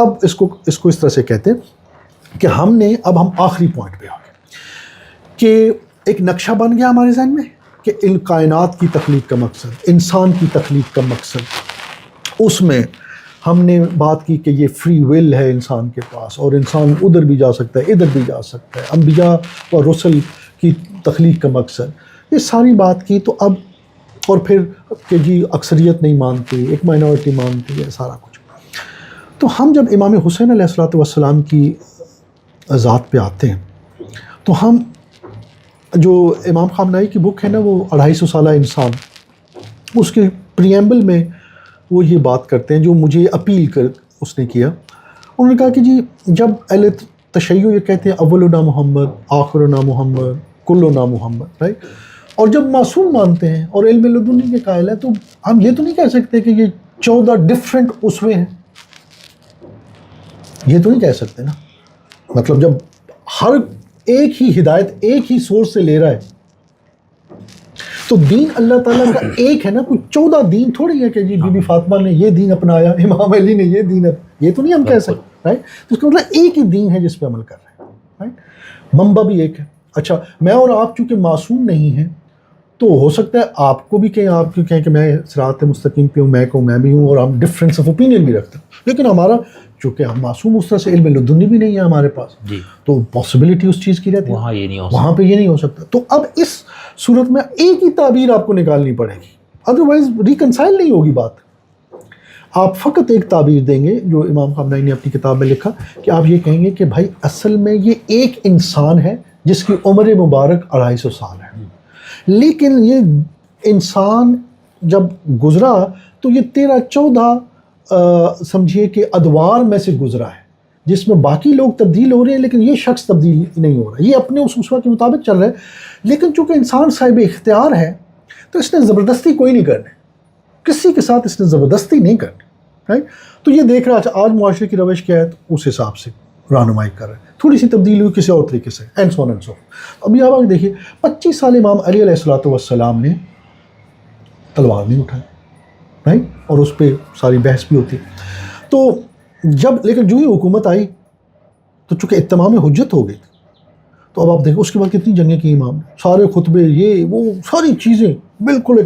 اب اس کو اس طرح سے کہتے ہیں کہ ہم آخری پوائنٹ پہ آ گئے کہ ایک نقشہ بن گیا ہمارے ذہن میں کہ ان کائنات کی تخلیق کا مقصد، انسان کی تخلیق کا مقصد، اس میں ہم نے بات کی کہ یہ فری ول ہے انسان کے پاس، اور انسان ادھر بھی جا سکتا ہے ادھر بھی جا سکتا ہے، انبیاء اور رسل کی تخلیق کا مقصد، یہ ساری بات کی. تو اب اور پھر کہ جی اکثریت نہیں مانتی، ایک مائنورٹی مانتی ہے، سارا کچھ. تو ہم جب امام حسین علیہ الصلوۃ والسلام کی ذات پہ آتے ہیں تو ہم جو امام خامنہئی کی بک ہے نا وہ 250 سالہ انسان، اس کے پریمبل میں وہ یہ بات کرتے ہیں جو مجھے اپیل کر اس نے کیا. انہوں نے کہا کہ جی جب اہل تشیع یہ کہتے ہیں اولنا محمد آخرنا محمد کلنا محمد، رائٹ، اور جب معصوم مانتے ہیں اور علم لدنی کے قائل ہیں، تو ہم یہ تو نہیں کہہ سکتے کہ یہ 14 ڈفرینٹ اسوے ہیں، یہ تو نہیں کہہ سکتے نا. مطلب جب ہر ایک ہی ہدایت ایک ہی سورس سے لے رہا ہے تو دین اللہ تعالیٰ کا ایک ہے نا، کوئی 14 دین تھوڑی ہے کہ جی بی بی فاطمہ نے یہ دین اپنایا، امام علی نے یہ دین یہ تو نہیں ہم کہہ سکتے، رائٹ. تو اس کا مطلب ایک ہی دین ہے جس پہ عمل کر رہے ہیں، رائٹ. منبع بھی ایک ہے. اچھا میں اور آپ چونکہ معصوم نہیں ہیں تو ہو سکتا ہے آپ کو بھی کہیں، آپ کو کہیں کہ میں صراط مستقیم پہ ہوں، میں کہوں میں بھی ہوں، اور ہم ڈفرینس آف اوپینین بھی رکھتے ہیں، لیکن ہمارا چونکہ ہم معصوم اس طرح سے علم لدنی بھی نہیں ہے ہمارے پاس، تو پاسبلٹی اس چیز کی رہتی ہے، وہاں پہ یہ نہیں ہو سکتا. تو اب اس صورت میں ایک ہی تعبیر آپ کو نکالنی پڑے گی، ادروائز ریکنسائل نہیں ہوگی بات. آپ فقط ایک تعبیر دیں گے جو امام خامنہئی نے اپنی کتاب میں لکھا کہ آپ یہ کہیں گے کہ بھائی اصل میں یہ ایک انسان ہے جس کی عمر مبارک 250 سال ہے، لیکن یہ انسان جب گزرا تو یہ 13-14 سمجھیے کہ ادوار میں سے گزرا ہے، جس میں باقی لوگ تبدیل ہو رہے ہیں لیکن یہ شخص تبدیل نہیں ہو رہا، یہ اپنے اس اسوہ کے مطابق چل رہا ہے. لیکن چونکہ انسان صاحب اختیار ہے تو اس نے زبردستی کوئی نہیں کرنی، کسی کے ساتھ اس نے زبردستی نہیں کرنی، رائٹ. تو یہ دیکھ رہا ہے آج معاشرے کی روش کیا ہے تو اس حساب سے رہنمائی کر رہے ہیں، تھوڑی سی تبدیلی ہوئی کسی اور طریقے سے، اینڈ سو اینڈ سو. ابھی آپ دیکھیے 25 سال امام علی علیہ الصلوۃ والسلام نے تلوار نہیں اٹھائی، رائٹ، اور اس پہ ساری بحث بھی ہوتی. تو جب لیکن جو ہی حکومت آئی تو چونکہ اتمام حجت ہو گئی، تو اب آپ دیکھیں اس کے بعد کتنی جنگیں کی امام نے، سارے خطبے یہ وہ ساری چیزیں بالکل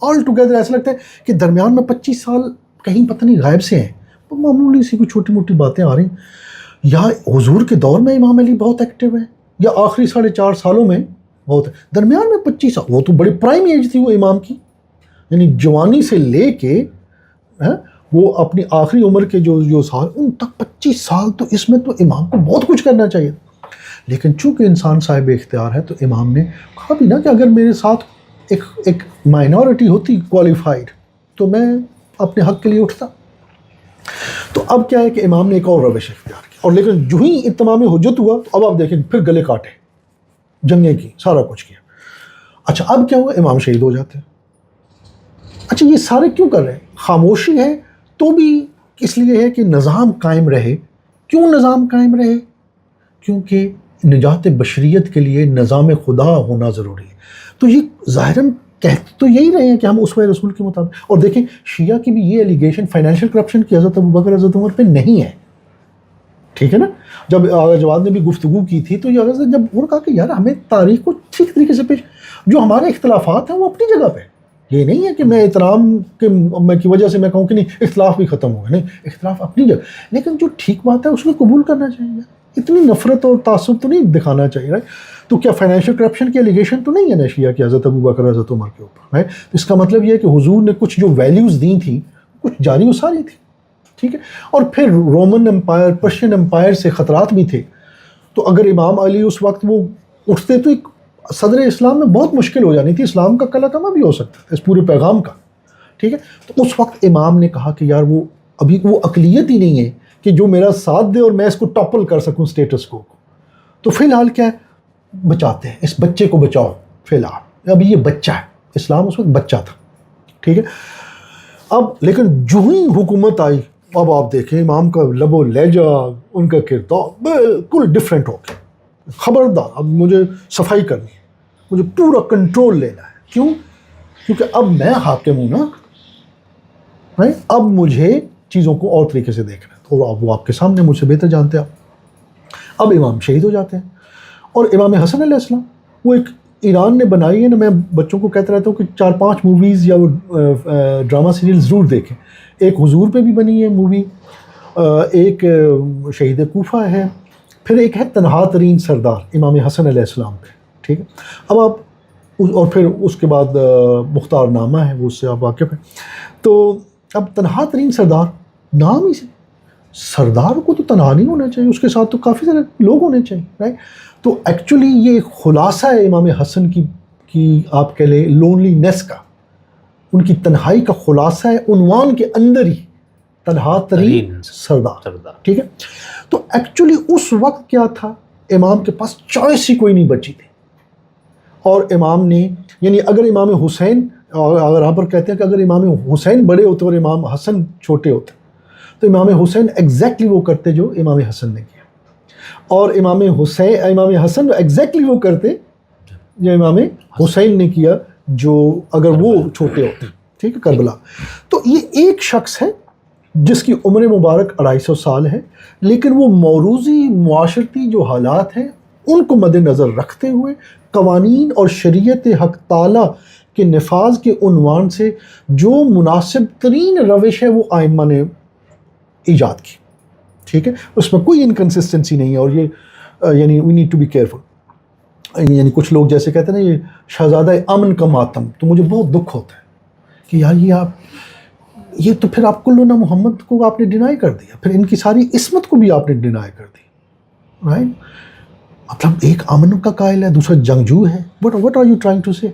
آل ٹوگیدر. ایسا لگتا ہے کہ درمیان میں 25 سال کہیں پتہ نہیں غائب سے ہیں، معمولی سی کوئی چھوٹی موٹی باتیں آ رہی ہیں. یا حضور کے دور میں امام علی بہت ایکٹیو ہے، یا آخری 4.5 سالوں میں بہت ہے، درمیان میں 25 سال، وہ تو بڑی پرائم ایج تھی وہ امام کی، یعنی جوانی سے لے کے وہ اپنی آخری عمر کے جو سال ان تک 25 سال، تو اس میں تو امام کو بہت کچھ کرنا چاہیے. لیکن چونکہ انسان صاحب اختیار ہے تو امام نے کہا بھی نا کہ اگر میرے ساتھ ایک مائنورٹی ہوتی کوالیفائڈ تو میں اپنے حق کے لیے اٹھتا. تو اب کیا ہے کہ امام نے ایک اور روش اختیار کی، اور لیکن جو ہی اتمام حجت ہوا تو اب آپ دیکھیں پھر گلے کاٹے، جنگیں کی، سارا کچھ کیا. اچھا اب کیا ہوا، امام شہید ہو جاتے ہیں. اچھا یہ سارے کیوں کر رہے ہیں؟ خاموشی ہے تو بھی اس لیے ہے کہ نظام قائم رہے. کیوں نظام قائم رہے؟ کیونکہ نجات بشریت کے لیے نظام خدا ہونا ضروری ہے. تو یہ ظاہراً کہتے تو یہی رہے ہیں کہ ہم اسوہ رسول کے مطابق. اور دیکھیں شیعہ کی بھی یہ ایلیگیشن فائنینشیل کرپشن کی حضرت ابوبکر حضرت عمر پہ نہیں ہے، ٹھیک ہے نا. جب آغا جواد نے بھی گفتگو کی تھی تو یہ حضرت جب انہوں نے کہا کہ یار ہمیں تاریخ کو ٹھیک طریقے سے پیش، جو ہمارے اختلافات ہیں وہ اپنی جگہ پہ، یہ نہیں ہے کہ میں احترام کی وجہ سے میں کہوں کہ نہیں اختلاف بھی ختم ہو گئے، نہیں، اختلاف اپنی جگہ، لیکن جو ٹھیک بات ہے اس کو قبول کرنا چاہیے. اتنی نفرت اور تعصب تو نہیں دکھانا چاہیے، رائٹ. تو کیا فائنینشیل کرپشن کی ایلیگیشن تو نہیں ہے نا شیعہ کی حضرت ابوبکر حضرت عمر کے اوپر، رائٹ. اس کا مطلب یہ ہے کہ حضور نے کچھ جو ویلیوز دی تھیں کچھ جاری و ساری تھی، ٹھیک ہے. اور پھر رومن امپائر، پرشین امپائر سے خطرات بھی تھے. تو اگر امام علی اس وقت وہ اٹھتے تو ایک صدر اسلام میں بہت مشکل ہو جانی تھی، اسلام کا کلا کما بھی ہو سکتا تھا اس پورے پیغام کا، ٹھیک ہے. تو اس وقت امام نے کہا کہ یار وہ ابھی وہ اقلیت ہی نہیں ہے کہ جو میرا ساتھ دے اور میں اس کو ٹاپل کر سکوں اسٹیٹس کو. تو فی الحال کیا ہے، بچاتے ہیں، اس بچے کو بچاؤ. فی الحال ابھی یہ بچہ ہے، اسلام اس وقت بچہ تھا، ٹھیک ہے. اب لیکن جو ہی حکومت آئی اب آپ دیکھیں امام کا لب و لہجہ، ان کا کردار بالکل ڈفرینٹ ہو گیا. خبردار اب مجھے صفائی کرنی ہے، مجھے پورا کنٹرول لینا ہے. کیوں؟ کیونکہ اب میں حاکم ہوں نا، اب مجھے چیزوں کو اور طریقے سے دیکھنا ہے. اور وہ آپ کے سامنے مجھ سے بہتر جانتے ہیں آپ. اب امام شہید ہو جاتے ہیں, اور امام حسن علیہ السلام وہ ایک ایران نے بنائی ہے نا, میں بچوں کو کہتا رہتا ہوں کہ 4-5 موویز یا وہ ڈرامہ سیریل ضرور دیکھیں. ایک حضور پہ بھی بنی ہے مووی, ایک شہید کوفہ ہے, پھر ایک ہے تنہا ترین سردار امام حسن علیہ السلام پہ, ٹھیک ہے. اب آپ اور پھر اس کے بعد مختار نامہ ہے, وہ اس سے آپ واقف ہیں. تو اب تنہا ترین سردار, نام ہی سے سردار کو تو تنہا نہیں ہونا چاہیے, اس کے ساتھ تو کافی سارے لوگ ہونے چاہیے, رائٹ. تو ایکچولی یہ خلاصہ ہے امام حسن کی آپ کہہ لیں لونلی نیس کا, ان کی تنہائی کا خلاصہ ہے عنوان کے اندر ہی, تنہا ترین سردار, ٹھیک ہے. تو ایکچولی اس وقت کیا تھا, امام کے پاس چوائس ہی کوئی نہیں بچی تھی, اور امام نے یعنی اگر امام حسین, اگر یہاں پر کہتے ہیں کہ اگر امام حسین بڑے ہوتے اور امام حسن چھوٹے ہوتے تو امام حسین ایگزیکٹلی وہ کرتے جو امام حسن نے کیا, اور امام حسن ایگزیکٹلی وہ کرتے جو امام حسین نے کیا جو اگر وہ چھوٹے ہوتے, ٹھیک ہے, کربلا. تو یہ ایک شخص ہے جس کی عمر مبارک 250 سال ہے, لیکن وہ موروثی معاشرتی جو حالات ہیں ان کو مد نظر رکھتے ہوئے قوانین اور شریعت حق تعالیٰ کے نفاذ کے عنوان سے جو مناسب ترین روش ہے وہ آئمہ نے ایجاد کی, ٹھیک ہے. اس میں کوئی انکنسسٹنسی نہیں ہے, اور یہ یعنی we need to be careful. یعنی کچھ لوگ جیسے کہتے ہیں نا یہ شہزادہ امن کا ماتم, تو مجھے بہت دکھ ہوتا ہے کہ یار یہ تو پھر آپ کلنا محمد کو آپ نے ڈینائی کر دیا, پھر ان کی ساری عصمت کو بھی آپ نے ڈینائی کر دی, رائٹ. مطلب ایک امن کا قائل ہے, دوسرا جنگجو ہے, what are you trying to say,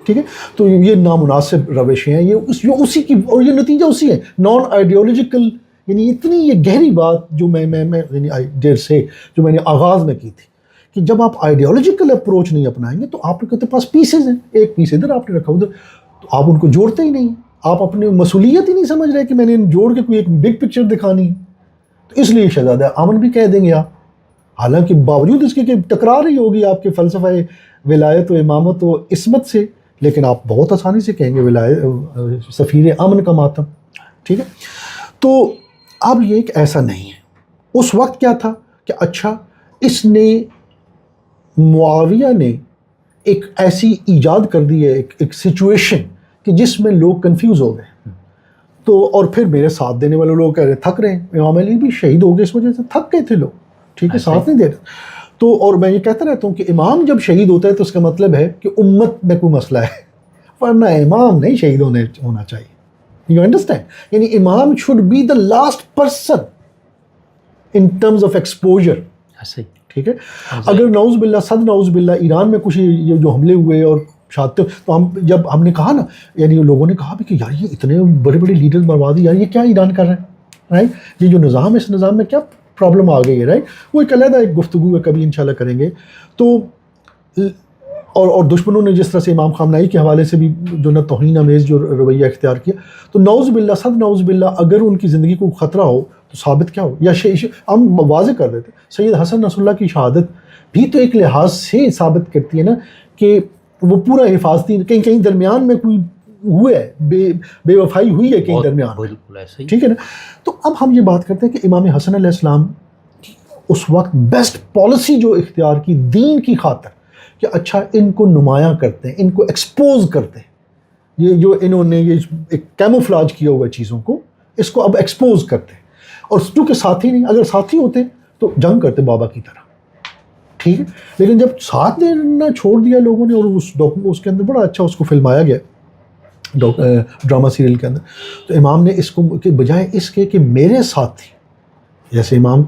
ٹھیک ہے. تو یہ نامناسب روشیں ہیں, یہ اسی کی, اور یہ نتیجہ اسی ہے, نان آئیڈیولوجیکل. یعنی اتنی یہ گہری بات جو میں یعنی آئی ڈیئر سے جو میں نے آغاز میں کی تھی کہ جب آپ آئیڈیالوجیکل اپروچ نہیں اپنائیں گے تو آپ کے پاس پیسز ہیں, ایک پیس ادھر آپ نے رکھا ادھر, تو آپ ان کو جوڑتے ہی نہیں, آپ اپنی مسئولیت ہی نہیں سمجھ رہے کہ میں نے ان جوڑ کے کوئی ایک بگ پکچر دکھانی ہے. تو اس لیے شہزادہ امن بھی کہہ دیں گے آپ, حالانکہ باوجود اس کے کہ ٹکرا رہی ہوگی آپ کے فلسفہ ولایت و امامت و عصمت سے, لیکن آپ بہت آسانی سے کہیں گے سفیر امن کا ماتم, ٹھیک ہے. تو اب یہ ایک ایسا نہیں ہے. اس وقت کیا تھا کہ اچھا اس نے معاویہ نے ایک ایسی ایجاد کر دی ہے, ایک سچویشن کہ جس میں لوگ کنفیوز ہو گئے. تو اور پھر میرے ساتھ دینے والے لوگ کہہ رہے تھک رہے ہیں, امام علی بھی شہید ہو گئے اس وجہ سے, تھک گئے تھے لوگ, ٹھیک ہے, ساتھ نہیں دے رہے. تو اور میں یہ کہتا رہتا ہوں کہ امام جب شہید ہوتا ہے تو اس کا مطلب ہے کہ امت میں کوئی مسئلہ ہے, ورنہ امام نہیں شہید ہونا چاہیے. یو انڈرسٹینڈ, یعنی امام should be the last person in terms of exposure, ٹھیک ہے. اگر نعوذ باللہ صد نعوذ باللہ ایران میں کچھ یہ جو حملے ہوئے اور شہادتیں, تو جب ہم نے کہا نا, یعنی لوگوں نے کہا بھی کہ یار یہ اتنے بڑے بڑے لیڈر برباد, یار یہ کیا ایران کر رہے ہیں, رائٹ. یہ جو نظام ہے اس نظام میں کیا پرابلم آ گئی ہے, رائٹ. وہ ایک علیحدہ ایک گفتگو ہے, کبھی انشاءاللہ کریں گے. تو اور دشمنوں نے جس طرح سے امام خامنہئی کے حوالے سے بھی جو نہ توہین آمیز جو رویہ اختیار کیا, تو نعوذ باللہ صد نعوذ باللہ اگر ان کی زندگی کو خطرہ ہو تو ثابت کیا ہو, یا ہم واضح کر دیتے سید حسن نصر اللہ کی شہادت بھی تو ایک لحاظ سے ثابت کرتی ہے نا کہ وہ پورا حفاظتی, کہیں درمیان میں کوئی ہوئے ہے, بے وفائی ہوئی ہے کہیں درمیان, ٹھیک ہے نا. تو اب ہم یہ بات کرتے ہیں کہ امام حسن علیہ السلام کی اس وقت بیسٹ پالیسی جو اختیار کی دین کی خاطر کہ اچھا ان کو نمایاں کرتے ہیں, ان کو ایکسپوز کرتے ہیں, یہ جو انہوں نے یہ ایک کیموفلاج کیا ہوا چیزوں کو, اس کو اب ایکسپوز کرتے ہیں. اور چونکہ ساتھی نہیں, اگر ساتھی ہوتے تو جنگ کرتے بابا کی طرح, ٹھیک ہے. لیکن جب ساتھ دینا چھوڑ دیا لوگوں نے, اور اس کے اندر بڑا اچھا اس کو فلمایا گیا ڈرامہ سیریل کے اندر, تو امام نے اس کو کہ بجائے اس کے کہ میرے ساتھی, جیسے امام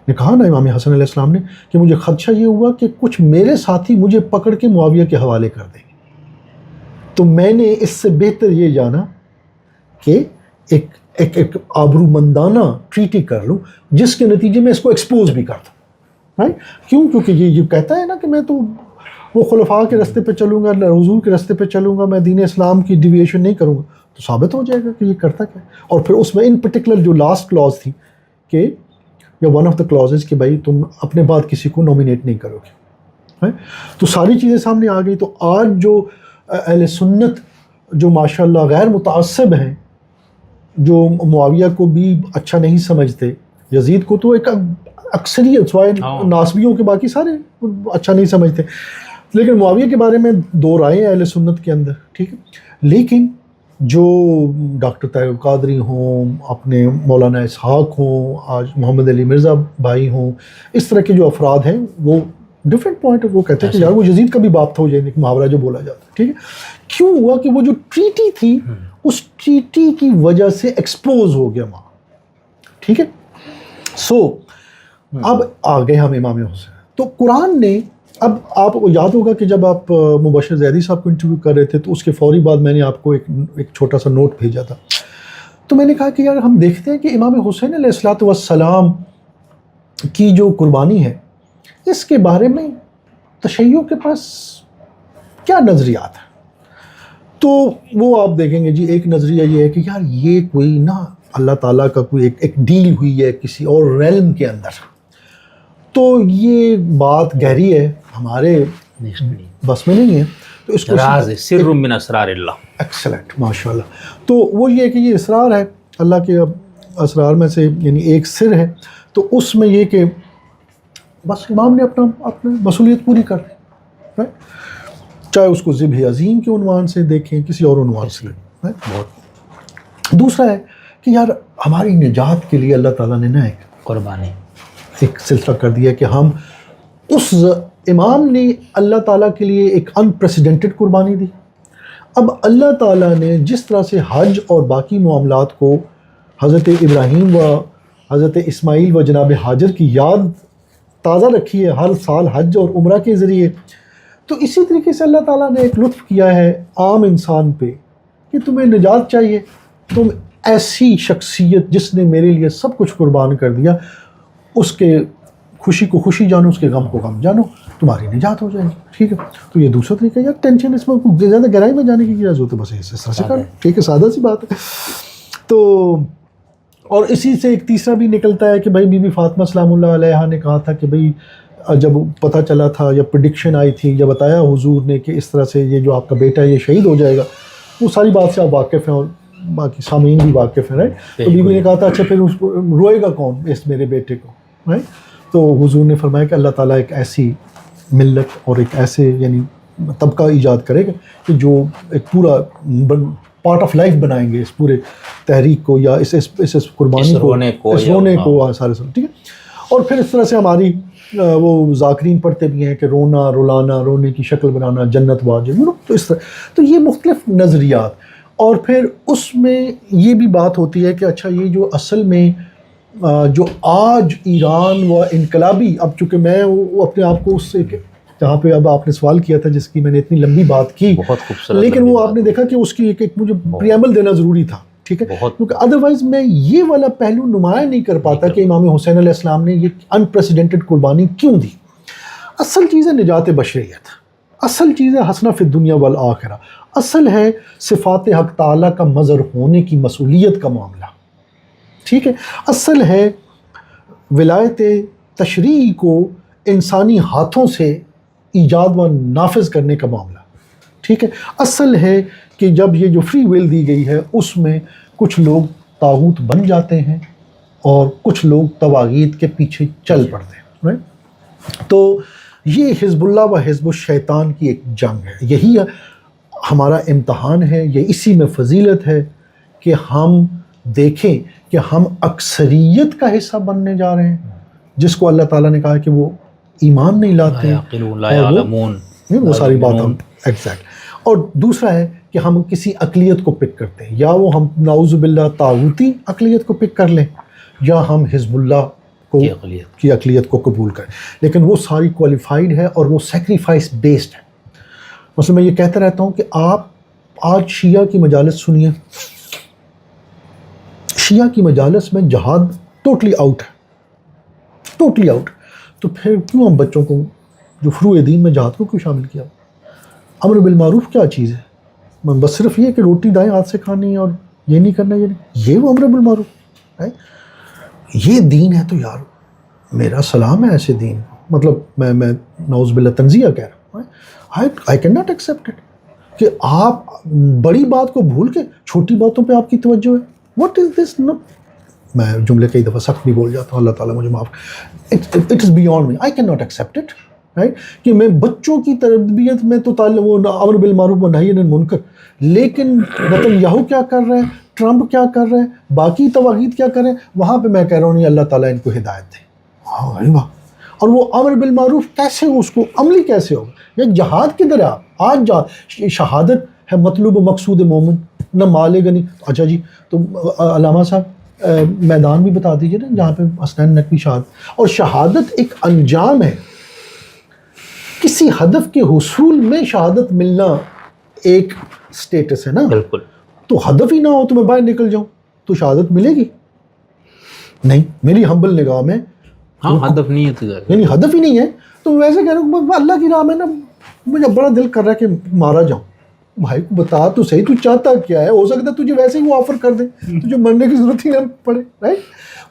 نے کہا نا امام حسن علیہ السلام نے کہ مجھے خدشہ یہ ہوا کہ کچھ میرے ساتھی مجھے پکڑ کے معاویہ کے حوالے کر دیں گے, تو میں نے اس سے بہتر یہ جانا کہ ایک آبرو مندانہ ٹریٹی کر لوں جس کے نتیجے میں اس کو ایکسپوز بھی کر دوں, رائٹ. کیوں؟ کیونکہ یہ کہتا ہے نا کہ میں تو وہ خلفاء کے راستے پہ چلوں گا, حضور کے راستے پہ چلوں گا, میں دین اسلام کی ڈیویشن نہیں کروں گا, تو ثابت ہو جائے گا کہ یہ کرتا کیا. اور پھر اس میں ان پرٹیکولر جو لاسٹ کلاز تھی کہ یا ون آف دا کلازز کہ بھائی تم اپنے بعد کسی کو نومینیٹ نہیں کرو گے, تو ساری چیزیں سامنے آ گئی. تو آج جو اہل سنت جو ماشاءاللہ غیر متعصب ہیں, جو معاویہ کو بھی اچھا نہیں سمجھتے, یزید کو تو ایک اکثریت سوائے ناسبیوں کے باقی سارے اچھا نہیں سمجھتے، لیکن معاویہ کے بارے میں دو رائے ہیں اہل سنت کے اندر، ٹھیک ہے. لیکن جو ڈاکٹر طاہر قادری ہوں، اپنے مولانا اسحاق ہوں، آج محمد علی مرزا بھائی ہوں، اس طرح کے جو افراد ہیں وہ ڈفرینٹ پوائنٹ، وہ کہتے ہیں کہ یار وہ یزید کا بھی باپ تھا، وہ ایک محاورہ جو بولا جاتا ہے، ٹھیک ہے. کیوں ہوا کہ وہ جو ٹریٹی تھی اس ٹریٹی کی وجہ سے ایکسپوز ہو گیا وہاں، ٹھیک ہے. سو اب آگے ہم امام حسین، تو قرآن نے، اب آپ کو یاد ہوگا کہ جب آپ مبشر زیدی صاحب کو انٹرویو کر رہے تھے تو اس کے فوری بعد میں نے آپ کو ایک چھوٹا سا نوٹ بھیجا تھا. تو میں نے کہا کہ یار ہم دیکھتے ہیں کہ امام حسین علیہ الصلوۃ والسلام کی جو قربانی ہے اس کے بارے میں تشیع کے پاس کیا نظریات ہیں. تو وہ آپ دیکھیں گے جی، ایک نظریہ یہ ہے کہ یار یہ کوئی نا اللہ تعالیٰ کا کوئی ایک ڈیل ہوئی ہے کسی اور ریلم کے اندر، تو یہ بات گہری ہے، ہمارے بس میں نہیں ہے. تو اس کو راز ہے، سر من اسرار اللہ. ایکسلنٹ، ماشاء اللہ. تو وہ یہ ہے کہ یہ اسرار ہے اللہ کے اسرار میں سے، یعنی ایک سر ہے. تو اس میں یہ کہ بس امام نے اپنی مسئولیت پوری کر لی، چاہے اس کو ذبح عظیم کے عنوان سے دیکھیں، کسی اور عنوان سے. دوسرا ہے کہ یار ہماری نجات کے لیے اللہ تعالیٰ نے نا ایک قربانی، ایک سلسلہ کر دیا کہ ہم اس امام نے اللہ تعالیٰ کے لیے ایک انپریسیڈنٹڈ قربانی دی. اب اللہ تعالیٰ نے جس طرح سے حج اور باقی معاملات کو حضرت ابراہیم و حضرت اسماعیل و جناب ہاجر کی یاد تازہ رکھی ہے ہر سال حج اور عمرہ کے ذریعے، تو اسی طریقے سے اللہ تعالیٰ نے ایک لطف کیا ہے عام انسان پہ کہ تمہیں نجات چاہیے، تم ایسی شخصیت جس نے میرے لیے سب کچھ قربان کر دیا، اس کے خوشی کو خوشی جانو، اس کے غم کو غم جانو، تمہاری نجات ہو جائے گی، ٹھیک ہے. تو یہ دوسرا طریقہ ہے. یار ٹینشن اس میں زیادہ گہرائی میں جانے کی کیا ضرورت ہے، بس اس طرح سے کرو، ٹھیک ہے، سادہ سی بات ہے. تو اور اسی سے ایک تیسرا بھی نکلتا ہے کہ بھائی بی بی فاطمہ سلام اللہ علیہا نے کہا تھا کہ بھائی جب پتہ چلا تھا یا پریڈکشن آئی تھی، جب بتایا حضور نے کہ اس طرح سے یہ جو آپ کا بیٹا ہے یہ شہید ہو جائے گا، وہ ساری بات سے آپ واقف ہیں اور باقی سامعین بھی واقف ہیں، رائٹ. تو بی بی نے کہا تھا اچھا پھر اس کو روئے گا کون اس میرے بیٹے کو، رائٹ. تو حضور نے فرمایا کہ اللہ تعالیٰ ایک ایسی ملت اور ایک ایسے یعنی طبقہ ایجاد کرے گا کہ جو ایک پورا پارٹ آف لائف بنائیں گے اس پورے تحریک کو یا اس قربانی کو، اس رونے کو، سارے سب، ٹھیک ہے. اور پھر اس طرح سے ہماری وہ ذاکرین پڑھتے بھی ہیں کہ رونا رلانا، رونے کی شکل بنانا، جنت واجب، تو اس طرح. تو یہ مختلف نظریات. اور پھر اس میں یہ بھی بات ہوتی ہے کہ اچھا یہ جو اصل میں جو آج ایران و انقلابی، اب چونکہ میں وہ اپنے آپ کو اس سے جہاں پہ اب آپ نے سوال کیا تھا جس کی میں نے اتنی لمبی بات کی، بہت خوبصورت، لیکن وہ آپ نے دیکھا کہ اس کی ایک مجھے پریامبل دینا ضروری تھا، ٹھیک ہے، کیونکہ ادروائز میں یہ والا پہلو نمایاں نہیں کر پاتا کہ امام حسین علیہ السلام نے یہ انپریسیڈنٹڈ قربانی کیوں دی. اصل چیز ہے نجات بشریت، اصل چیز ہے حسنہ فی الدنیا والآخرہ، اصل ہے صفات حق تعالیٰ کا مظہر ہونے کی مسئولیت کا معاملہ، ٹھیک ہے. اصل ہے ولایت تشریع کو انسانی ہاتھوں سے ایجاد و نافذ کرنے کا معاملہ، ٹھیک ہے. اصل ہے کہ جب یہ جو فری ول دی گئی ہے اس میں کچھ لوگ طاغوت بن جاتے ہیں اور کچھ لوگ طواغیت کے پیچھے چل پڑتے ہیں، رائٹ. تو یہ حزب اللہ و حزب الشیطان کی ایک جنگ ہے. یہی ہمارا امتحان ہے، یہ اسی میں فضیلت ہے کہ ہم دیکھیں کہ ہم اکثریت کا حصہ بننے جا رہے ہیں جس کو اللہ تعالیٰ نے کہا کہ وہ ایمان نہیں لاتے ہیں، وہ ساری بات ہم ایگزیکٹ. اور دوسرا ہے کہ ہم کسی اقلیت کو پک کرتے ہیں، یا وہ ہم نعوذ باللہ طاغوتی اقلیت کو پک کر لیں یا ہم حزب اللہ کی اقلیت کو قبول کریں، لیکن وہ ساری کوالیفائڈ ہے اور وہ سیکریفائس بیسڈ ہے. مثلا میں یہ کہتا رہتا ہوں کہ آپ آج شیعہ کی مجالس سنیے، شیعہ کی مجالس میں جہاد ٹوٹلی آؤٹ ہے، ٹوٹلی آؤٹ. تو پھر کیوں ہم بچوں کو جو فروع دین میں جہاد کو کیوں شامل کیا؟ امر بالمعروف کیا چیز ہے؟ بس صرف یہ کہ روٹی دائیں ہاتھ سے کھانی ہے اور یہ نہیں کرنا، یہ وہ امر بالمعروف ہے؟ یہ دین ہے تو یار میرا سلام ہے ایسے دین کو. مطلب میں نعوذ باللہ تنزیہ کہہ رہا ہوں، I can not accept it کہ آپ بڑی بات کو بھول کے چھوٹی باتوں پہ آپ کی توجہ ہے. واٹ از دس؟ میں جملے کئی دفعہ سخت بھی بول جاتا ہوں, اللہ تعالیٰ مجھے معاف. It is beyond me, I can not accept it, right, کہ میں بچوں کی تربیت میں تو وہ امر بالمعروف و نہی عن المنکر, لیکن نتن کیا کر رہا ہے, ٹرمپ کیا کر رہا ہے, باقی طواغیت کیا کر رہے ہیں, وہاں پہ میں کہہ رہا ہوں نہیں, اللہ تعالیٰ ان کو ہدایت دے. واہ, اور وہ امر بالمعروف کیسے, اس کو عملی کیسے ہوگا؟ یا جہاد کدھر ہے؟ آج شہادت ہے مطلوب و مقصود مومن, نہ مال غنی. اچھا جی, تو علامہ صاحب میدان بھی بتا دیجیے نا جہاں پہ حسنین نقوی شہادت. اور شہادت ایک انجام ہے, کسی ہدف کے حصول میں شہادت ملنا ایک سٹیٹس ہے نا. بالکل. تو ہدف ہی نہ ہو تو میں باہر نکل جاؤں تو شہادت ملے گی نہیں. میری ہمبل نگاہ میں ہاں ہدف نہیں ہے, یعنی ہدف ہی نہیں ہے تو ویسے کہہ رہا ہوں اللہ کی راہ میں نا مجھے بڑا دل کر رہا ہے کہ مارا جاؤں. بھائی کو بتا تو صحیح تو چاہتا کیا ہے, ہو سکتا ہے تجھے ویسے ہی وہ آفر کر دے, تجھے مرنے کی ضرورت ہی نہ پڑے, رائٹ.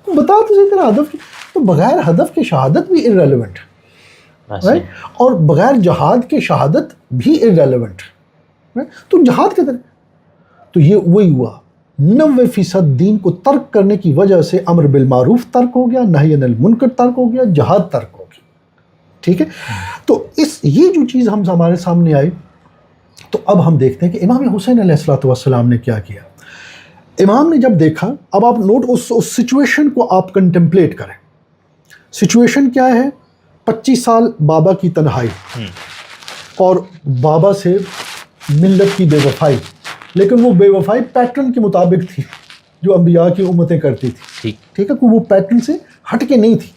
بتا تو صحیح تیرا ہدف. تو بغیر ہدف کے شہادت بھی irrelevant ہے, رائٹ, اور بغیر جہاد کے شہادت بھی irrelevant ہے. تو جہاد کے طرح تو یہ وہی ہوا, 90% دین کو ترک کرنے کی وجہ سے امر بالمعروف ترک ہو گیا, نہی عن المنکر ترک ہو گیا, جہاد ترک ہو گیا. ٹھیک ہے, تو یہ جو چیز ہمارے سامنے آئی, تو اب ہم دیکھتے ہیں کہ امام حسین علیہ الصلوۃ والسلام نے کیا کیا. امام نے جب دیکھا, اب آپ نوٹ اس سچویشن کو آپ کنٹمپلیٹ کریں. سچویشن کیا ہے؟ 25 سال بابا کی تنہائی اور بابا سے ملت کی بے وفائی, لیکن وہ بے وفائی پیٹرن کے مطابق تھی جو انبیاء کی امتیں کرتی تھی. ٹھیک ہے, کہ وہ پیٹرن سے ہٹ کے نہیں تھی.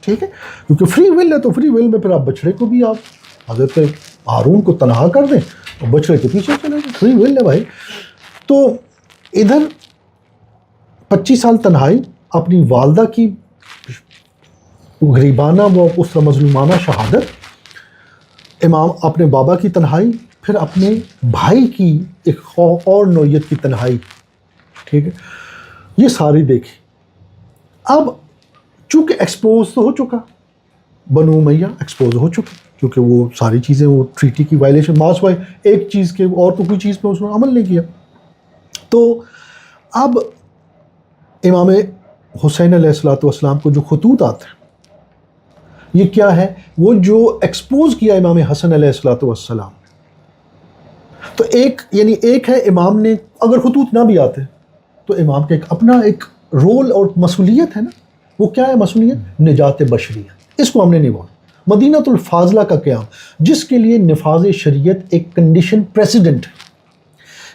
ٹھیک ہے, کیونکہ فری ول ہے تو فری ول میں پھر آپ بچڑے کو بھی آپ حضرت ہارون کو تنہا کر دیں اور بچڑے کے پیچھے چلے جائیں, فری ول ہے بھائی. تو ادھر 25 سال تنہائی, اپنی والدہ کی غریبانہ و اس مظلومانہ شہادت, امام اپنے بابا کی تنہائی, پھر اپنے بھائی کی ایک اور نوعیت کی تنہائی. ٹھیک ہے, یہ ساری دیکھی. اب چونکہ ایکسپوز تو ہو چکا, بنو امیہ ایکسپوز ہو چکے, کیونکہ وہ ساری چیزیں وہ ٹریٹی کی وائلیشن, ماس وائی ایک چیز کے اور تو کوئی چیز پہ اس نے عمل نہیں کیا. تو اب امام حسین علیہ الصلوۃ والسلام کو جو خطوط آتے ہیں, یہ کیا ہے؟ وہ جو ایکسپوز کیا امام حسن علیہ الصلوۃ والسلام. تو ایک ہے امام نے, اگر خطوط نہ بھی آتے تو امام کا ایک اپنا ایک رول اور مسئولیت ہے نا. وہ کیا ہے مسئولیت؟ نجات بشریت. اس کو ہم نے نہیں بولا. مدینۃ الفاضلہ کا قیام, جس کے لیے نفاذ شریعت ایک کنڈیشن پریسیڈنٹ ہے.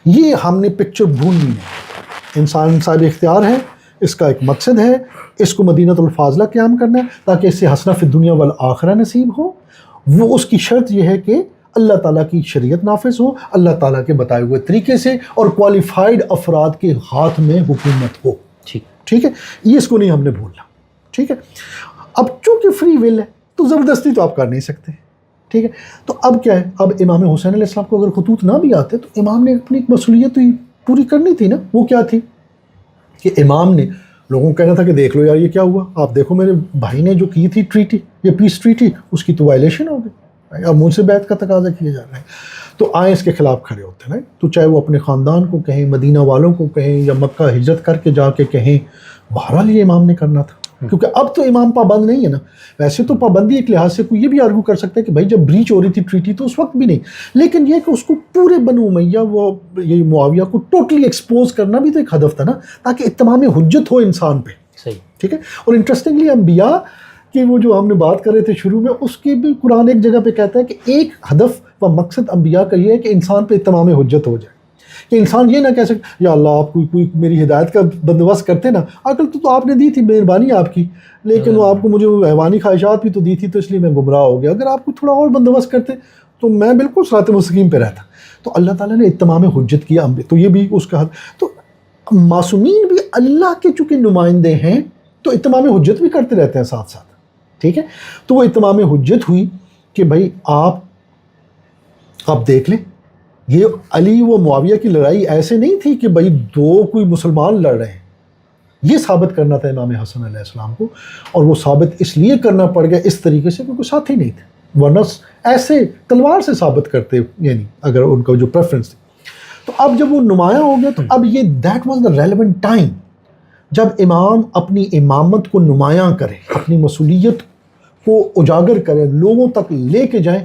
یہ ہم نے پکچر بھولنی ہے. انسان صاحب اختیار ہے, اس کا ایک مقصد ہے, اس کو مدینۃ الفاضلہ قیام کرنا ہے تاکہ اس سے حسنہ فی الدنیا والآخرہ نصیب ہو. وہ اس کی شرط یہ ہے کہ اللہ تعالیٰ کی شریعت نافذ ہو, اللہ تعالیٰ کے بتائے ہوئے طریقے سے, اور کوالیفائڈ افراد کے ہاتھ میں حکومت ہو. ٹھیک ہے, یہ اس کو نہیں ہم نے بھولنا. ٹھیک ہے, اب چونکہ فری ول ہے تو زبردستی تو آپ کر نہیں سکتے. ٹھیک ہے, تو اب کیا ہے, اب امام حسین علیہ السلام کو اگر خطوط نہ بھی آتے تو امام نے اپنی ایک مسئولیت پوری کرنی تھی نا. وہ کیا تھی کہ امام نے لوگوں کو کہنا تھا کہ دیکھ لو یار یہ کیا ہوا, آپ دیکھو میرے بھائی نے جو کی تھی ٹریٹی, یہ پیس ٹریٹی, اس کی تو وائلیشن ہو گئی, اب مجھ سے بیعت کا تقاضا کیا جا رہا ہے. تو آئیں اس کے خلاف کھڑے ہوتے ہیں. تو چاہے وہ اپنے خاندان کو کہیں, مدینہ والوں کو کہیں, یا مکہ ہجرت کر کے جا کے کہیں, بہرحال یہ امام نے کرنا تھا. کیونکہ اب تو امام پابند نہیں ہے نا. ویسے تو پابندی ایک لحاظ سے کوئی یہ بھی آرگو کر سکتا ہے کہ بھائی جب بریچ ہو رہی تھی ٹریٹی تو اس وقت بھی نہیں, لیکن یہ کہ اس کو پورے بنو امیہ وہ یہ معاویہ کو ٹوٹلی ایکسپوز کرنا بھی تو ایک ہدف تھا نا, تاکہ اتمام حجت ہو انسان پہ. صحیح. ٹھیک ہے, اور انٹرسٹنگلی انبیاء کہ وہ جو ہم نے بات کر رہے تھے شروع میں, اس کی بھی قرآن ایک جگہ پہ کہتا ہے کہ ایک ہدف و مقصد انبیاء کا یہ ہے کہ انسان پہ اتمام حجت ہو جائے, کہ انسان یہ نہ کہہ سکے یا اللہ آپ کوئی میری ہدایت کا بندوبست کرتے نا, عقل تو آپ نے دی تھی, مہربانی آپ کی, لیکن وہ آپ کو مجھے حیوانی خواہشات بھی تو دی تھی تو اس لیے میں گمراہ ہو گیا. اگر آپ کو تھوڑا اور بندوبست کرتے تو میں بالکل صراط مستقیم پہ رہتا. تو اللہ تعالیٰ نے اتمام حجت کیا, تو یہ بھی اس کا حد. تو معصومین بھی اللہ کے چونکہ نمائندے ہیں تو اتمام حجت بھی کرتے رہتے ہیں ساتھ ساتھ. ٹھیک ہے, تو وہ اتمام حجت ہوئی کہ بھائی آپ دیکھ لیں, یہ علی و معاویہ کی لڑائی ایسے نہیں تھی کہ بھائی دو کوئی مسلمان لڑ رہے ہیں. یہ ثابت کرنا تھا امام حسن علیہ السلام کو, اور وہ ثابت اس لیے کرنا پڑ گیا اس طریقے سے کیونکہ ساتھی نہیں تھے, ورنہ ایسے تلوار سے ثابت کرتے, یعنی اگر ان کا جو پریفرنس تھی. تو اب جب وہ نمایاں ہو گیا تو اب یہ that was the relevant time جب امام اپنی امامت کو نمایاں کرے، اپنی مسئولیت کو اجاگر کرے، لوگوں تک لے کے جائیں،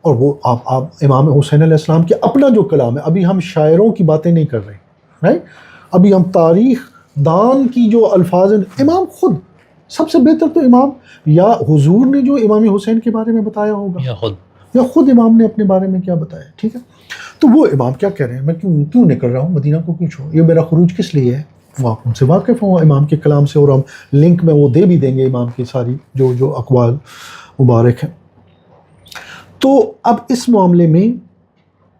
اور وہ آپ امام حسین علیہ السلام کے اپنا جو کلام ہے، ابھی ہم شاعروں کی باتیں نہیں کر رہے ہیں، ابھی ہم تاریخ دان کی جو الفاظ ہیں، امام خود سب سے بہتر تو امام یا حضور نے جو امام حسین کے بارے میں بتایا ہوگا یا خود امام نے اپنے بارے میں کیا بتایا، ٹھیک ہے؟ تو وہ امام کیا کہہ رہے ہیں، میں کیوں نکل رہا ہوں مدینہ کو کیوں چھوڑ، یہ میرا خروج کس لیے ہے، وہ آپ ان سے واقف ہوں امام کے کلام سے، اور ہم لنک میں وہ دے بھی دیں گے امام کی ساری جو اقوال مبارک ہیں۔ تو اب اس معاملے میں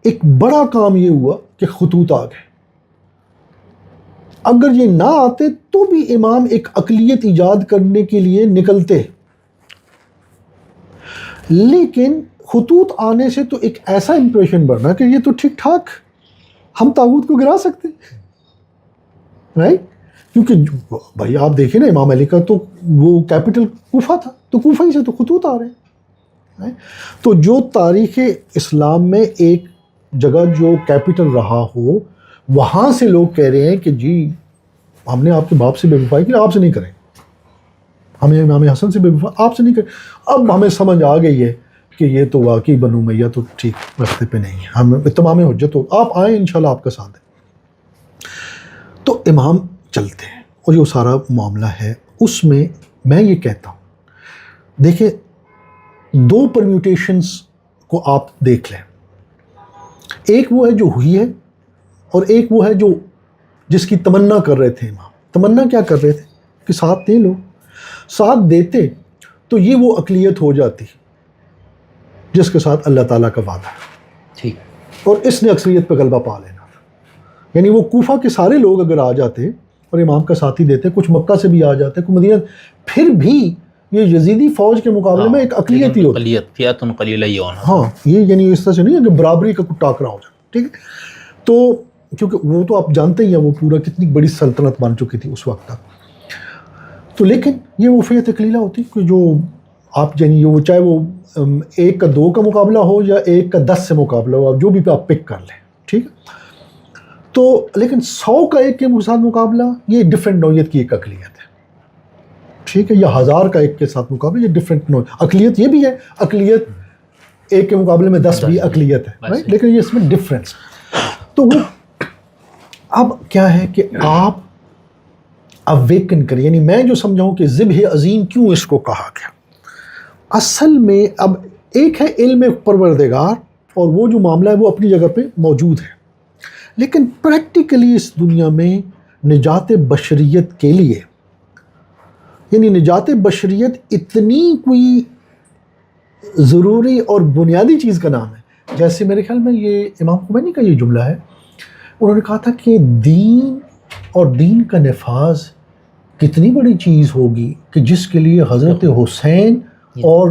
ایک بڑا کام یہ ہوا کہ خطوط آ گئے، اگر یہ نہ آتے تو بھی امام ایک اقلیت ایجاد کرنے کے لیے نکلتے، لیکن خطوط آنے سے تو ایک ایسا امپریشن بڑھنا کہ یہ تو ٹھیک ٹھاک ہم طاغوت کو گرا سکتے ہیں، کیونکہ بھائی آپ دیکھیں نا امام علی کا تو وہ کیپٹل کوفہ تھا، تو کوفہ ہی سے تو خطوط آ رہے ہیں۔ تو جو تاریخ اسلام میں ایک جگہ جو کیپٹل رہا ہو، وہاں سے لوگ کہہ رہے ہیں کہ جی ہم نے آپ کے باپ سے بے وفائی کی، آپ سے نہیں کریں، ہمیں امام حسن سے بے وفائی آپ سے نہیں کریں۔ اب ہمیں سمجھ آ گئی ہے کہ یہ تو واقعی بنو امیہ تو ٹھیک راستے پہ نہیں ہے، ہم تمام حجت ہو، آپ آئیں انشاءاللہ آپ کا ساتھ ہے۔ تو امام چلتے ہیں اور یہ سارا معاملہ ہے، اس میں میں یہ کہتا ہوں دیکھیں دو پرمیوٹیشنز کو آپ دیکھ لیں، ایک وہ ہے جو ہوئی ہے اور ایک وہ ہے جو جس کی تمنا کر رہے تھے امام۔ تمنا کیا کر رہے تھے کہ ساتھ دے لو، ساتھ دیتے تو یہ وہ اقلیت ہو جاتی جس کے ساتھ اللہ تعالیٰ کا وعدہ ہے، ٹھیک، اور اس نے اکثریت پہ غلبہ پا لینا تھا۔ یعنی وہ کوفہ کے سارے لوگ اگر آ جاتے اور امام کا ساتھی دیتے، کچھ مکہ سے بھی آ جاتے، کچھ مدینہ، پھر بھی یہ یزیدی فوج کے مقابلے میں ایک اقلیت ہی ہوتی، فئۃ قلیلہ ہی ہونا، ہاں یہ یعنی اس طرح سے نہیں ہے کہ برابری کا کوئی ٹاکرا ہو جائے، ٹھیک ہے؟ تو کیونکہ وہ تو آپ جانتے ہی ہیں وہ پورا کتنی بڑی سلطنت بن چکی تھی اس وقت تک، تو لیکن یہ وہ فئۃ قلیلہ ہوتی کہ جو آپ یعنی وہ چاہے وہ 1 کا 2 کا مقابلہ ہو یا 1 کا 10 سے مقابلہ ہو، آپ جو بھی آپ پک کر لیں، ٹھیک ہے؟ تو لیکن 100 کا 1 کے ساتھ مقابلہ یہ ڈفرینٹ نوعیت کی ایک اقلیت ہے، ٹھیک ہے، یا 1000 کا 1 کے ساتھ مقابلہ یہ ڈفرینٹ اقلیت، یہ بھی ہے اقلیت 1 کے مقابلے میں 10 بھی اقلیت ہے، لیکن یہ اس میں ڈفرینس۔ تو وہ اب کیا ہے کہ آپ اویکن کریں، یعنی میں جو سمجھاؤں کہ ذبح عظیم کیوں اس کو کہا گیا، اصل میں اب ایک ہے علم پروردگار اور وہ جو معاملہ ہے وہ اپنی جگہ پہ موجود ہے، لیکن پریکٹیکلی اس دنیا میں نجات بشریت کے لیے، یعنی نجات بشریت اتنی کوئی ضروری اور بنیادی چیز کا نام ہے، جیسے میرے خیال میں یہ امام خمینی کا یہ جملہ ہے، انہوں نے کہا تھا کہ دین اور دین کا نفاذ کتنی بڑی چیز ہوگی کہ جس کے لیے حضرت حسین اور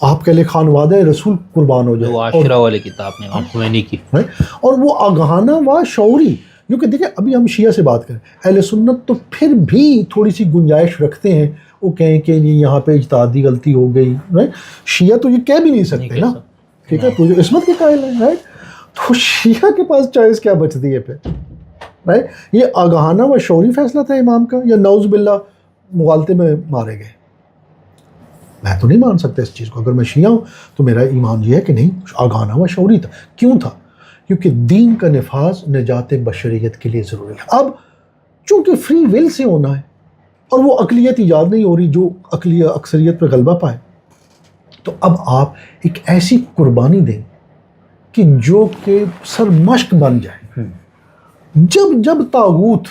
آپ کہہ لیں خانوادہ رسول قربان ہو جائے، وہ عاشرہ والی کتاب میں امام خمینی کی، اور وہ آگاہانہ و شعوری، کیونکہ دیکھیں ابھی ہم شیعہ سے بات کریں، اہل سنت تو پھر بھی تھوڑی سی گنجائش رکھتے ہیں، وہ کہیں کہ یہاں پہ اجتہادی غلطی ہو گئی، شیعہ تو یہ کہہ بھی نہیں سکتے نا، ٹھیک ہے، تو جو عصمت کے قائل ہیں، رائٹ، تو شیعہ کے پاس چوائس کیا بچتی ہے پھر، رائٹ؟ یہ آگاہانہ و شعوری فیصلہ تھا امام کا یا نعوذ باللہ مغالطے میں مارے گئے؟ میں تو نہیں مان سکتا اس چیز کو، اگر میں شیعہ ہوں تو میرا ایمان یہ ہے کہ نہیں، آگاہانہ و شعوری تھا۔ کیوں تھا؟ کیونکہ دین کا نفاذ نجات بشریت کے لیے ضروری ہے۔ اب چونکہ فری ول سے ہونا ہے اور وہ اقلیت ایجاد نہیں ہو رہی جو اکثریت پہ غلبہ پائے، تو اب آپ ایک ایسی قربانی دیں کہ جو کہ سرمشق بن جائے، جب جب طاغوت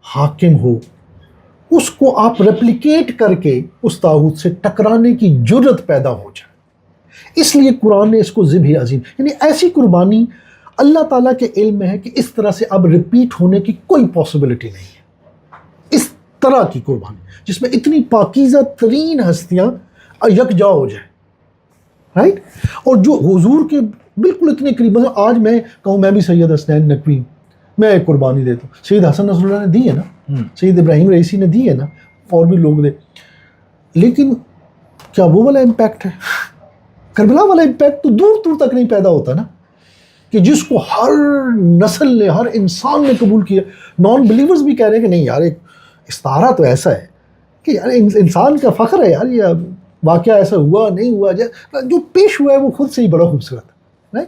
حاکم ہو اس کو آپ ریپلیکیٹ کر کے اس طاغوت سے ٹکرانے کی جرت پیدا ہو جائے۔ اس لیے قرآن نے اس کو ذبح عظیم، یعنی ایسی قربانی اللہ تعالیٰ کے علم میں ہے کہ اس طرح سے اب ریپیٹ ہونے کی کوئی پاسبلٹی نہیں ہے، اس طرح کی قربانی جس میں اتنی پاکیزہ ترین ہستیاں یکجا ہو جائیں، رائٹ؟ اور جو حضور کے بالکل اتنے قریب، مثلا آج میں کہوں میں بھی سید حسنین نقوی میں ایک قربانی دیتا ہوں، سید حسن نصر اللہ نے دی ہے نا، سید ابراہیم رئیسی نے دی ہے نا، اور بھی لوگ دے، لیکن کیا وہ والا امپیکٹ ہے؟ کربلا والا امپیکٹ تو دور دور تک نہیں پیدا ہوتا نا، کہ جس کو ہر نسل نے، ہر انسان نے قبول کیا. نان بلیورز بھی کہہ رہے ہیں کہ نہیں یار، ایک استعارہ تو ایسا ہے کہ یار انسان کا فخر ہے یار، یہ واقعہ ایسا ہوا نہیں ہوا، جو پیش ہوا ہے وہ خود سے ہی بڑا خوبصورت ہے.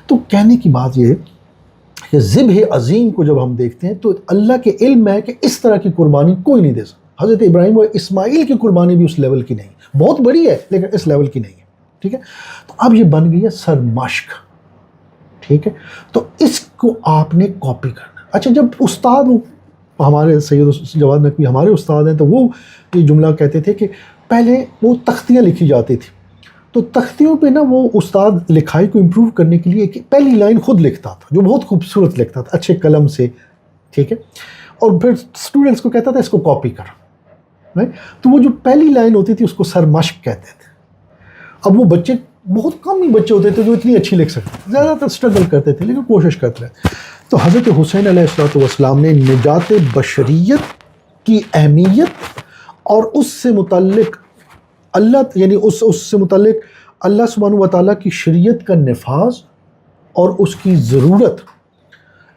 تو کہنے کی بات یہ ہے کہ ذبح عظیم کو جب ہم دیکھتے ہیں تو اللہ کے علم میں ہے کہ اس طرح کی قربانی کوئی نہیں دے سکتا. حضرت ابراہیم و اسماعیل کی قربانی بھی اس لیول کی نہیں، بہت بڑی ہے لیکن اس لیول کی نہیں ہے. ٹھیک ہے، تو اب یہ بن گئی ہے سرمشق. ٹھیک ہے، تو اس کو آپ نے کاپی کرنا. اچھا، جب استاد ہمارے سید جواد نقوی ہمارے استاد ہیں تو وہ یہ جملہ کہتے تھے کہ پہلے وہ تختیاں لکھی جاتی تھی، تو تختیوں پہ نا وہ استاد لکھائی کو امپروو کرنے کے لیے پہلی لائن خود لکھتا تھا جو بہت خوبصورت لکھتا تھا اچھے قلم سے. ٹھیک ہے، اور پھر اسٹوڈنٹس کو کہتا تھا اس کو کاپی کرو. تو وہ جو پہلی لائن ہوتی تھی اس کو سرمشق کہتے تھے. اب وہ بچے بہت کم ہی بچے ہوتے تھے جو اتنی اچھی لکھ سکتے، زیادہ تر اسٹرگل کرتے تھے لیکن کوشش کرتے رہے. تو حضرت حسین علیہ السلام نے نجات بشریت کی اہمیت اور اس سے متعلق اللہ، یعنی اس سے متعلق اللہ سبحانہ و تعالیٰ کی شریعت کا نفاذ اور اس کی ضرورت،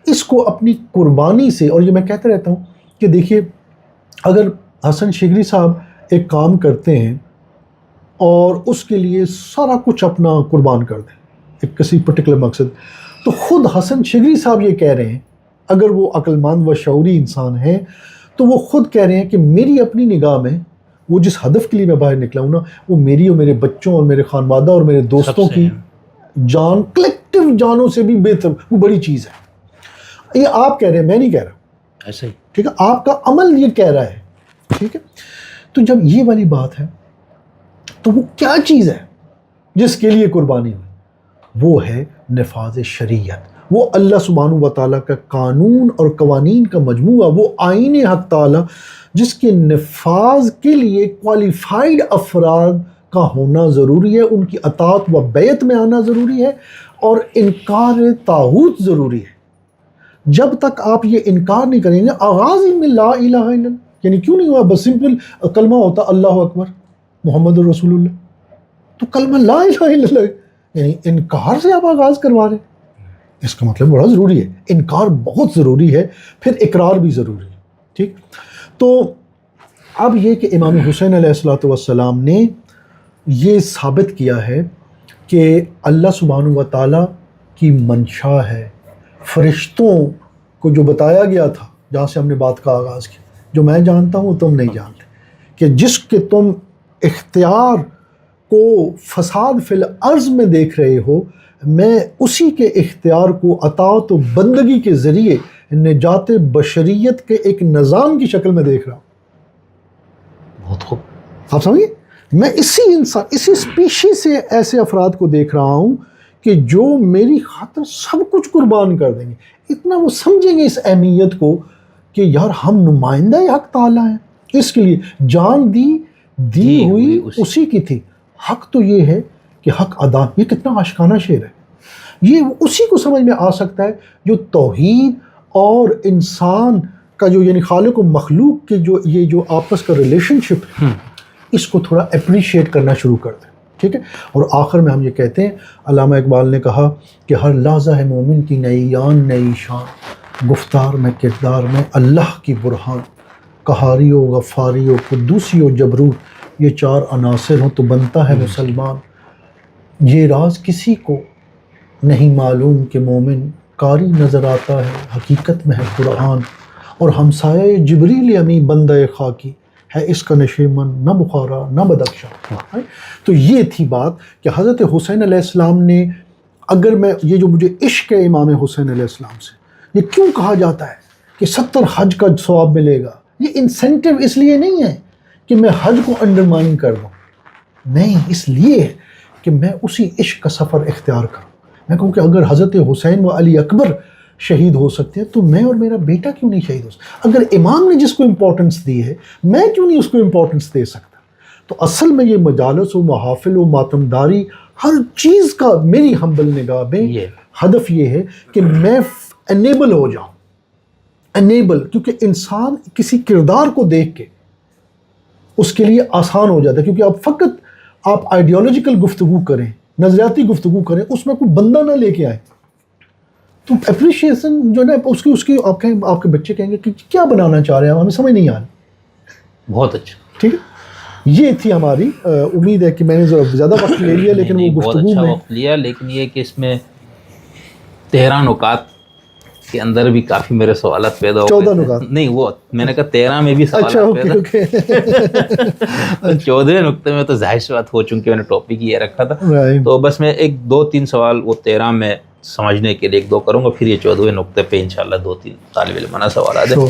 اس کو اپنی قربانی سے. اور یہ میں کہتا رہتا ہوں کہ دیکھیے، اگر حسن شگری صاحب ایک کام کرتے ہیں اور اس کے لیے سارا کچھ اپنا قربان کر دیں ایک کسی پرٹیکولر مقصد، تو خود حسن شگری صاحب یہ کہہ رہے ہیں، اگر وہ عقل مند و شعوری انسان ہیں تو وہ خود کہہ رہے ہیں کہ میری اپنی نگاہ میں وہ جس ہدف کے لیے میں باہر نکلا ہوں نا، وہ میری اور میرے بچوں اور میرے خانوادہ اور میرے دوستوں کی جان، کلیکٹیو جانوں سے بھی بہتر، وہ بڑی چیز ہے. یہ آپ کہہ رہے ہیں، میں نہیں کہہ رہا. ایسا ہی. ٹھیک ہے، آپ کا عمل یہ کہہ رہا ہے. ٹھیک ہے، تو جب یہ والی بات ہے تو وہ کیا چیز ہے جس کے لیے قربانی ہوئی؟ وہ ہے نفاذ شریعت، وہ اللہ سبحانہ و تعالیٰ کا قانون اور قوانین کا مجموعہ، وہ آئین حق تعالیٰ جس کے نفاذ کے لیے کوالیفائڈ افراد کا ہونا ضروری ہے، ان کی اطاعت و بیعت میں آنا ضروری ہے، اور انکار طاغوت ضروری ہے. جب تک آپ یہ انکار نہیں کریں گے، آغاز ہی میں لا الہ الا اللہ، یعنی کیوں نہیں ہوا؟ بس سمپل کلمہ ہوتا اللہ اکبر محمد رسول اللہ، تو کلمہ لا الہ الا اللہ، یعنی انکار سے آپ آغاز کروا رہے ہیں. اس کا مطلب بڑا ضروری ہے، انکار بہت ضروری ہے، پھر اقرار بھی ضروری ہے. ٹھیک، تو اب یہ کہ امام حسین علیہ السلام نے یہ ثابت کیا ہے کہ اللہ سبحانہ و تعالیٰ کی منشا ہے. فرشتوں کو جو بتایا گیا تھا، جہاں سے ہم نے بات کا آغاز کیا، جو میں جانتا ہوں تم نہیں جانتے، کہ جس کے تم اختیار کو فساد فی الارض میں دیکھ رہے ہو، میں اسی کے اختیار کو اطاعت و بندگی کے ذریعے نجات بشریت کے ایک نظام کی شکل میں دیکھ رہا ہوں. بہت خوب. آپ سمجھے، میں اسی انسان، اسی اسپیشی سے ایسے افراد کو دیکھ رہا ہوں کہ جو میری خاطر سب کچھ قربان کر دیں گے. اتنا وہ سمجھیں گے اس اہمیت کو کہ یار ہم نمائندہ حق تعالیٰ ہیں، اس کے لیے جان دی ہوئی اسی کی تھی. حق تو یہ ہے کہ حق ادا. یہ کتنا عاشقانہ شعر ہے. یہ اسی کو سمجھ میں آ سکتا ہے جو توحید اور انسان کا جو، یعنی خالق و مخلوق کے جو یہ جو آپس کا ریلیشن شپ ہے، اس کو تھوڑا اپریشیٹ کرنا شروع کر دیں. ٹھیک ہے، اور آخر میں ہم یہ کہتے ہیں، علامہ اقبال نے کہا کہ ہر لحظہ ہے مومن کی نئی آن نئی شان، گفتار میں کردار میں اللہ کی برہان، قہاری و غفاری و قدوسی و جبروت، یہ چار عناصر ہوں تو بنتا ہے مسلمان. یہ راز کسی کو نہیں معلوم کہ مومن قاری نظر آتا ہے، حقیقت میں ہے قرآن، اور ہمسائے جبریل امی بندہ خاکی ہے، اس کا نشیمن نہ بخارا نہ بدخشاں. تو یہ تھی بات کہ حضرت حسین علیہ السلام نے، اگر میں یہ جو مجھے عشق ہے امام حسین علیہ السلام سے، یہ کیوں کہا جاتا ہے کہ 70 حج کا ثواب ملے گا؟ یہ انسینٹیو اس لیے نہیں ہے کہ میں حج کو انڈرمائن کر دوں، نہیں، اس لیے ہے کہ میں اسی عشق کا سفر اختیار کروں. میں کہوں کہ اگر حضرت حسین و علی اکبر شہید ہو سکتے ہیں تو میں اور میرا بیٹا کیوں نہیں شہید ہو سکتا؟ اگر امام نے جس کو امپورٹنس دی ہے، میں کیوں نہیں اس کو امپورٹنس دے سکتا؟ تو اصل میں یہ مجالس و محافل و ماتمداری، ہر چیز کا میری ہمبل نگاہ میں ہدف یہ ہے کہ میں انیبل ہو جاؤں. انیبل، کیونکہ انسان کسی کردار کو دیکھ کے اس کے لیے آسان ہو جاتا ہے، کیونکہ اب فقط آپ آئیڈیالوجیکل گفتگو کریں، نظریاتی گفتگو کریں، اس میں کوئی بندہ نہ لے کے آئے. تو اپریشیشن جو ہے نا اس کی آپ کہیں آپ کے بچے کہیں گے کہ کیا بنانا چاہ رہے ہیں ہمیں سمجھ نہیں آ رہی. بہت اچھا. ٹھیک ہے, یہ تھی ہماری امید ہے کہ میں نے ذرا زیادہ وقت لے لیا لیکن وہ بہت گفتگو اچھا میں وقت لیا, لیکن یہ کہ اس میں 13 نکات کے اندر بھی کافی میرے سوالات پیدا ہو 14 نکات نہیں, وہ میں نے کہا 13 میں بھی اچھا سوالات اوکے پیدا. 14 نقطے میں تو ظاہر سی بات ہو چونکہ میں نے ٹاپک یہ رکھا تھا, تو بس میں 1-2-3 سوال وہ 13 میں سمجھنے کے لیے 1-2 کروں گا, پھر یہ 14ویں نقطے پہ انشاءاللہ 2-3 طالب علمانہ سوالات ہیں.